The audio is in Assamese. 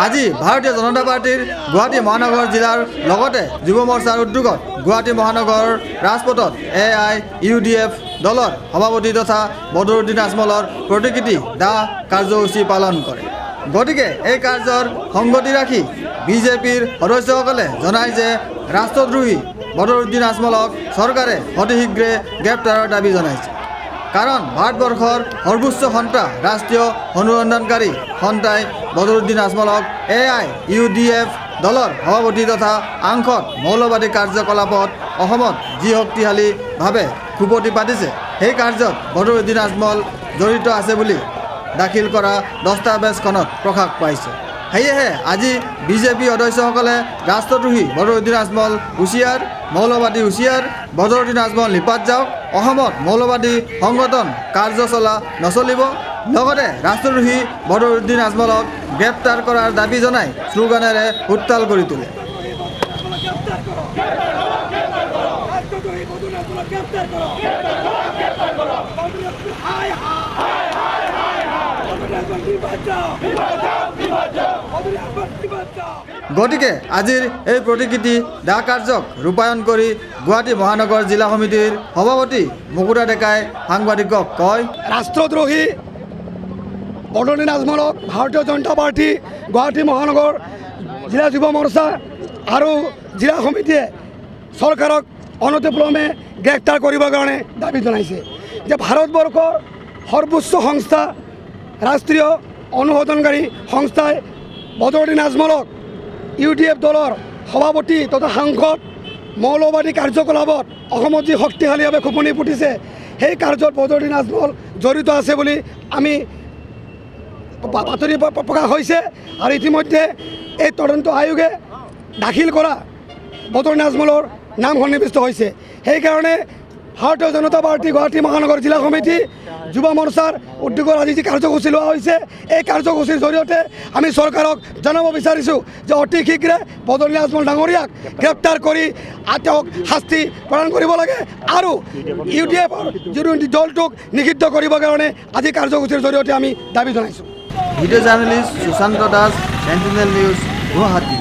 আজি ভাৰতীয় জনতা পাৰ্টিৰ গুৱাহাটী মহানগৰ জিলাৰ লগতে যুৱ মৰ্চাৰ উদ্যোগত গুৱাহাটী মহানগৰৰ ৰাজপথত AIUDF দলৰ সভাপতি তথা বদৰুদ্দিন আজমলৰ প্ৰতিকৃতি দাহ কাৰ্যসূচী পালন কৰে। গতিকে এই কাৰ্যৰ সংগতি ৰাখি বিজেপিৰ সদস্যসকলে জনায় যে ৰাষ্ট্ৰদ্ৰোহী বদৰুদ্দিন আজমলক চৰকাৰে অতি শীঘ্ৰে গ্ৰেপ্তাৰৰ দাবী জনাইছে। কাৰণ ভাৰতবৰ্ষৰ সৰ্বোচ্চ সন্ত্ৰা ৰাষ্ট্ৰীয় অনুসন্ধানকাৰী সন্থাই বদৰুদ্দিন আজমলক AIUDF দলৰ সভাপতি তথা আংশত মৌলবাদী কাৰ্যকলাপত অসমত যি শক্তিশালীভাৱে খুপতি পাতিছে সেই কাৰ্যত বদৰুদ্দিন আজমল জড়িত আছে বুলি দাখিল কৰা দস্তাবেজখনত প্ৰকাশ পাইছে। সেয়েহে আজি বিজেপি সদস্যসকলে ৰাষ্ট্ৰদ্ৰোহী বদৰুদ্দিন আজমল হুঁচিয়াৰ, মৌলবাদী হুঁচিয়াৰ, বদৰুদ্দিন আজমল নিপাত যাওক, অসমত মৌলবাদী সংগঠন কাৰ্য নচলিব, লগতে ৰাষ্ট্ৰদ্ৰোহী বদৰুদ্দিন আজমলক গ্ৰেপ্তাৰ কৰাৰ দাবী জনাই শ্লোগানেৰে উত্তাল কৰি তোলে। গতিকে আজিৰ এই প্ৰতিকৃতি দাহ কাৰ্যক ৰূপায়ণ কৰি গুৱাহাটী মহানগৰ জিলা সমিতিৰ সভাপতি মুকুতা ডেকাই সাংবাদিকক কয়, ৰাষ্ট্ৰদ্ৰোহী বদৰুদ্দিন আজমলক ভাৰতীয় জনতা পাৰ্টি, গুৱাহাটী মহানগৰ জিলা যুৱ মৰ্চা আৰু জিলা সমিতিয়ে চৰকাৰক অনতিপলমে গ্ৰেপ্তাৰ কৰিবৰ কাৰণে দাবী জনাইছে যে ভাৰতবৰ্ষৰ সৰ্বোচ্চ সংস্থা ৰাষ্ট্ৰীয় অনুসন্ধানকাৰী সংস্থাই বদৰুদ্দিন আজমলক UDF দলৰ সভাপতি তথা সাংসদ মৌলবাদী কাৰ্যকলাপত অসমত যি শক্তিশালীভাৱে খোপনি পুতিছে সেই কাৰ্যত বদৰুদ্দিন আজমল জড়িত আছে বুলি আমি বাতৰি প্ৰকাশ হৈছে। আৰু ইতিমধ্যে এই তদন্ত আয়োগে দাখিল কৰা বদৰুদ্দিন আজমলৰ নাম সন্নিৱিষ্ট হৈছে। সেইকাৰণে ভাৰতীয় জনতা পাৰ্টি গুৱাহাটী মহানগৰ জিলা সমিতি যুৱ মৰ্চাৰ উদ্যোগৰ আজি যি কাৰ্যসূচী লোৱা হৈছে এই কাৰ্যসূচীৰ জৰিয়তে আমি চৰকাৰক জনাব বিচাৰিছোঁ যে অতি শীঘ্ৰে বদৰুদ্দিন আজমল ডাঙৰীয়াক গ্ৰেপ্তাৰ কৰি তেওঁক শাস্তি প্ৰদান কৰিব লাগে আৰু UDFৰ যিটো দলটোক নিষিদ্ধ কৰিবৰ কাৰণে আজি কাৰ্যসূচীৰ জৰিয়তে আমি দাবী জনাইছোঁ। Video' journalist Sushanta Das, Sentinel News, Guwahati.